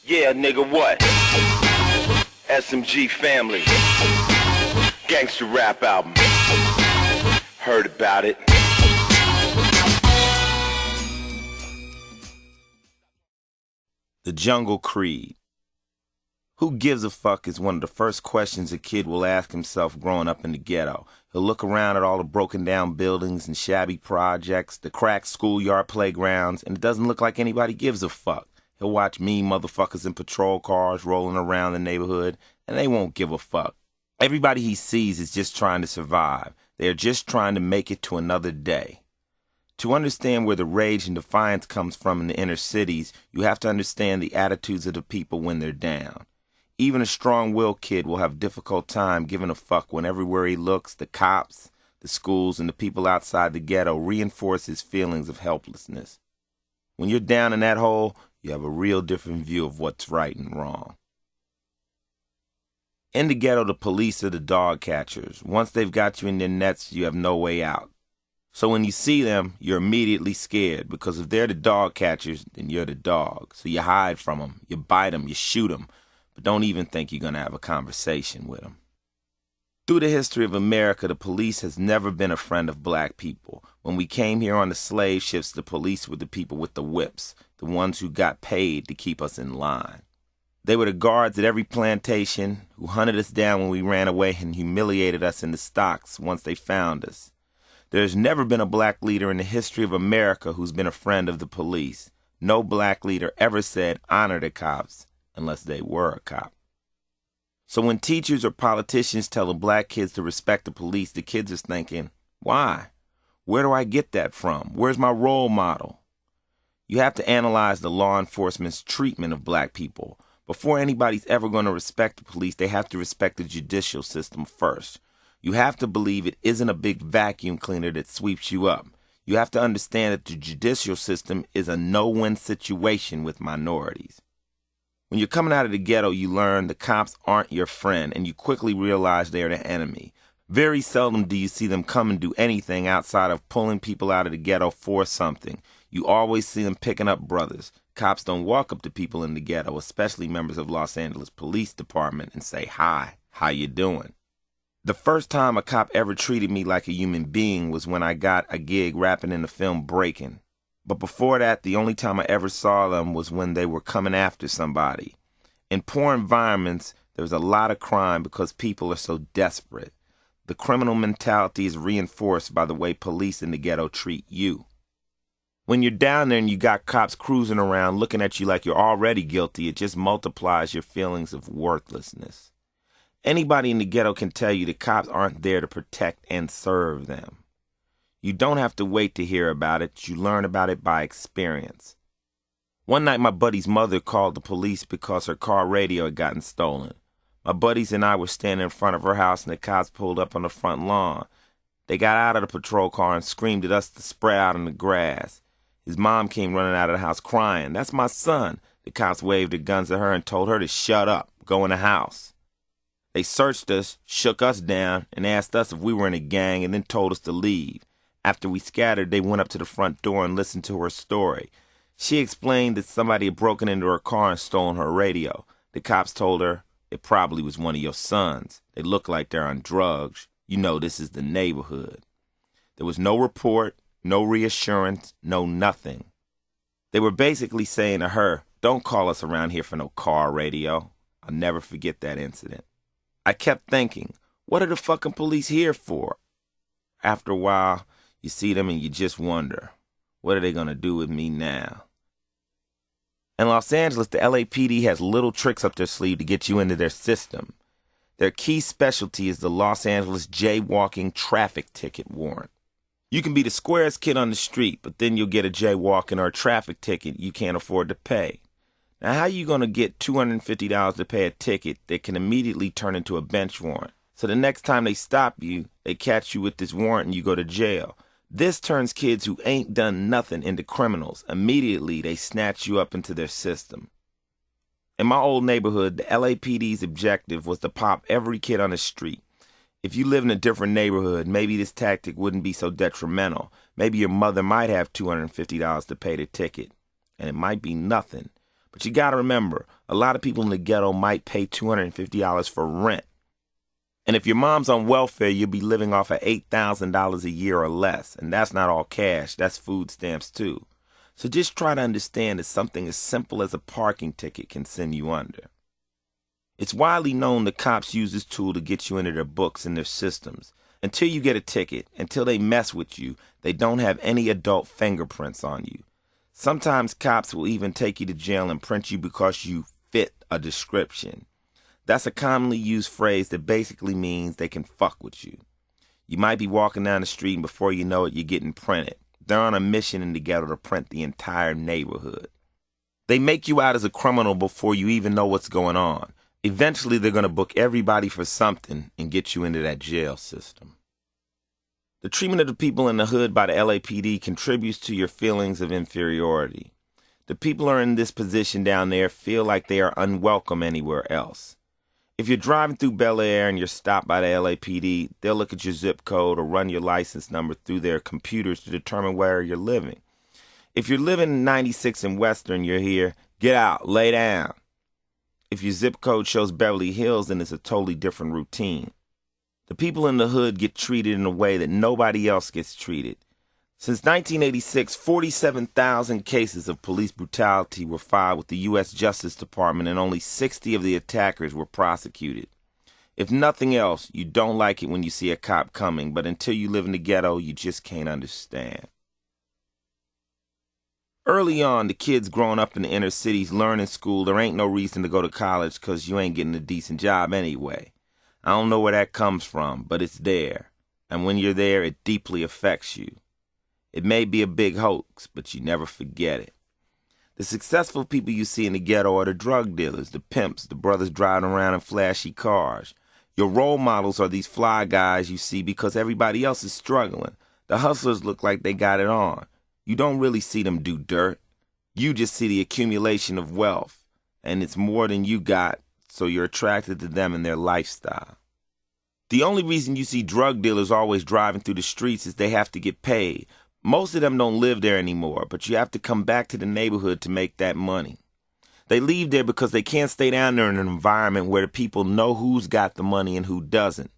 Yeah, nigga, what? SMG family. Gangster rap album. Heard about it. The Jungle Creed. Who gives a fuck is one of the first questions a kid will ask himself growing up in the ghetto. He'll look around at all the broken down buildings and shabby projects, the cracked schoolyard playgrounds, and it doesn't look like anybody gives a fuck. He'll watch mean motherfuckers in patrol cars rolling around the neighborhood, and they won't give a fuck. Everybody he sees is just trying to survive. They are just trying to make it to another day. To understand where the rage and defiance comes from in the inner cities, you have to understand the attitudes of the people when they're down. Even a strong-willed kid will have a difficult time giving a fuck when everywhere he looks, the cops, the schools, and the people outside the ghetto reinforce his feelings of helplessness. When you're down in that hole, you have a real different view of what's right and wrong. In the ghetto, the police are the dog catchers. Once they've got you in their nets, you have no way out. So when you see them, you're immediately scared, because if they're the dog catchers, then you're the dog. So you hide from them, you bite them, you shoot them, but don't even think you're going to have a conversation with them. Through the history of America, the police has never been a friend of black people. When we came here on the slave ships, the police were the people with the whips, the ones who got paid to keep us in line. They were the guards at every plantation who hunted us down when we ran away and humiliated us in the stocks once they found us. There's never been a black leader in the history of America who's been a friend of the police. No black leader ever said, honor the cops, unless they were a cop. So when teachers or politicians tell the black kids to respect the police, the kids are thinking, why? Where do I get that from? Where's my role model? You have to analyze the law enforcement's treatment of black people. Before anybody's ever going to respect the police, they have to respect the judicial system first. You have to believe it isn't a big vacuum cleaner that sweeps you up. You have to understand that the judicial system is a no-win situation with minorities. When you're coming out of the ghetto, you learn the cops aren't your friend, and you quickly realize they're the enemy. Very seldom do you see them come and do anything outside of pulling people out of the ghetto for something. You always see them picking up brothers. Cops don't walk up to people in the ghetto, especially members of Los Angeles Police Department, and say, hi, how you doing? The first time a cop ever treated me like a human being was when I got a gig rapping in the film Breaking'. But before that, the only time I ever saw them was when they were coming after somebody. In poor environments, there's a lot of crime because people are so desperate. The criminal mentality is reinforced by the way police in the ghetto treat you. When you're down there and you got cops cruising around looking at you like you're already guilty, it just multiplies your feelings of worthlessness. Anybody in the ghetto can tell you the cops aren't there to protect and serve them. You don't have to wait to hear about it. You learn about it by experience. One night, my buddy's mother called the police because her car radio had gotten stolen. My buddies and I were standing in front of her house, and the cops pulled up on the front lawn. They got out of the patrol car and screamed at us to spread out in the grass. His mom came running out of the house crying. That's my son. The cops waved their guns at her and told her to shut up, go in the house. They searched us, shook us down, and asked us if we were in a gang, and then told us to leave. After we scattered, they went up to the front door and listened to her story. She explained that somebody had broken into her car and stolen her radio. The cops told her it probably was one of your sons. They look like they're on drugs. You know this is the neighborhood. There was no report, no reassurance, no nothing. They were basically saying to her, don't call us around here for no car radio. I'll never forget that incident. I kept thinking, what are the fucking police here for? After a while, you see them and you just wonder, what are they going to do with me now? In Los Angeles, the LAPD has little tricks up their sleeve to get you into their system. Their key specialty is the Los Angeles jaywalking traffic ticket warrant. You can be the squarest kid on the street, but then you'll get a jaywalking or a traffic ticket you can't afford to pay. Now, how are you going to get $250 to pay a ticket that can immediately turn into a bench warrant? So the next time they stop you, they catch you with this warrant and you go to jail. This turns kids who ain't done nothing into criminals. Immediately, they snatch you up into their system. In my old neighborhood, the LAPD's objective was to pop every kid on the street. If you live in a different neighborhood, maybe this tactic wouldn't be so detrimental. Maybe your mother might have $250 to pay the ticket, and it might be nothing. But you gotta remember, A lot of people in the ghetto might pay $250 for rent. And if your mom's on welfare, you'll be living off of $8,000 a year or less. And that's not all cash, that's food stamps too. So just try to understand that something as simple as a parking ticket can send you under. It's widely known the cops use this tool to get you into their books and their systems. Until you get a ticket, until they mess with you, they don't have any adult fingerprints on you. Sometimes cops will even take you to jail and print you because you fit a description. That's a commonly used phrase that basically means they can fuck with you. You might be walking down the street and before you know it, you're getting printed. They're on a mission in the ghetto to print the entire neighborhood. They make you out as a criminal before you even know what's going on. Eventually, they're going to book everybody for something and get you into that jail system. The treatment of the people in the hood by the LAPD contributes to your feelings of inferiority. The people who are in this position down there feel like they are unwelcome anywhere else. If you're driving through Bel Air and you're stopped by the LAPD, they'll look at your zip code or run your license number through their computers to determine where you're living. If you're living in 96 in Western, you're here, get out, lay down. If your zip code shows Beverly Hills, then it's a totally different routine. The people in the hood get treated in a way that nobody else gets treated. Since 1986, 47,000 cases of police brutality were filed with the U.S. Justice Department and only 60 of the attackers were prosecuted. If nothing else, you don't like it when you see a cop coming, but until you live in the ghetto, you just can't understand. Early on, the kids growing up in the inner cities learn in school there ain't no reason to go to college because you ain't getting a decent job anyway. I don't know where that comes from, but it's there. And when you're there, it deeply affects you. It may be a big hoax, but you never forget it. The successful people you see in the ghetto are the drug dealers, the pimps, the brothers driving around in flashy cars. Your role models are these fly guys you see because everybody else is struggling. The hustlers look like they got it on. You don't really see them do dirt. You just see the accumulation of wealth, and it's more than you got, so you're attracted to them and their lifestyle. The only reason you see drug dealers always driving through the streets is they have to get paid. Most of them don't live there anymore, but you have to come back to the neighborhood to make that money. They leave there because they can't stay down there in an environment where the people know who's got the money and who doesn't.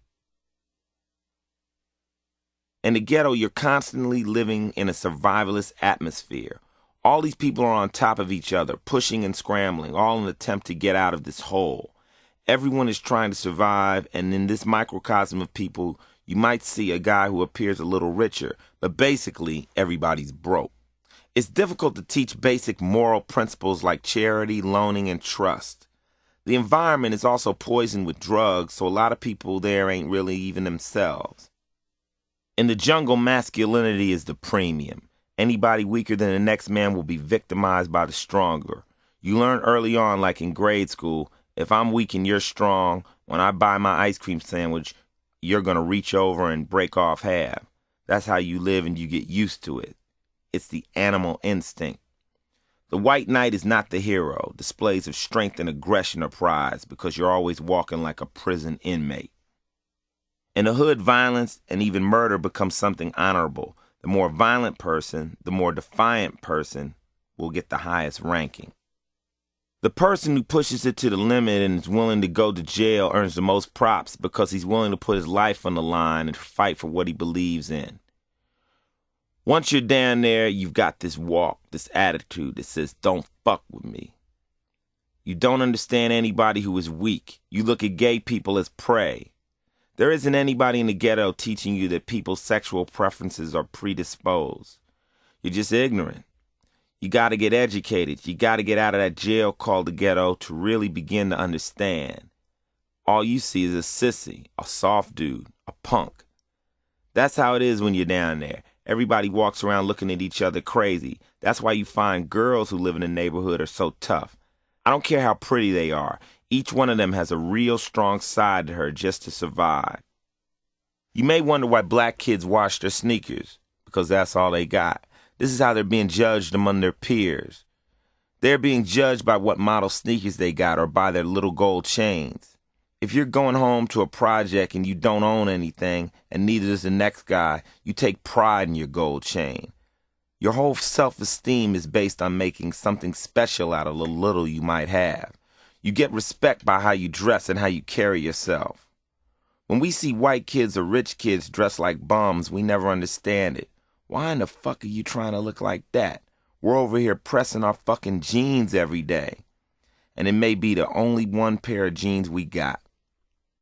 In the ghetto, you're constantly living in a survivalist atmosphere. All these people are on top of each other, pushing and scrambling, all in an attempt to get out of this hole. Everyone is trying to survive, and in this microcosm of people, you might see a guy who appears a little richer, but basically, everybody's broke. It's difficult to teach basic moral principles like charity, loaning, and trust. The environment is also poisoned with drugs, so a lot of people there ain't really even themselves. In the jungle, masculinity is the premium. Anybody weaker than the next man will be victimized by the stronger. You learn early on, like in grade school, if I'm weak and you're strong, when I buy my ice cream sandwich, you're going to reach over and break off half. That's how you live and you get used to it. It's the animal instinct. The white knight is not the hero. Displays of strength and aggression are prized because you're always walking like a prison inmate. In the hood, violence and even murder becomes something honorable. The more violent person, the more defiant person will get the highest ranking. The person who pushes it to the limit and is willing to go to jail earns the most props because he's willing to put his life on the line and fight for what he believes in. Once you're down there, you've got this walk, this attitude that says, don't fuck with me. You don't understand anybody who is weak. You look at gay people as prey. There isn't anybody in the ghetto teaching you that people's sexual preferences are predisposed. You're just ignorant. You got to get educated. You got to get out of that jail called the ghetto to really begin to understand. All you see is a sissy, a soft dude, a punk. That's how it is when you're down there. Everybody walks around looking at each other crazy. That's why you find girls who live in the neighborhood are so tough. I don't care how pretty they are. Each one of them has a real strong side to her just to survive. You may wonder why black kids wash their sneakers, because that's all they got. This is how they're being judged among their peers. They're being judged by what model sneakers they got or by their little gold chains. If you're going home to a project and you don't own anything, and neither does the next guy, you take pride in your gold chain. Your whole self-esteem is based on making something special out of the little you might have. You get respect by how you dress and how you carry yourself. When we see white kids or rich kids dressed like bums, we never understand it. Why in the fuck are you trying to look like that? We're over here pressing our fucking jeans every day. And it may be the only one pair of jeans we got.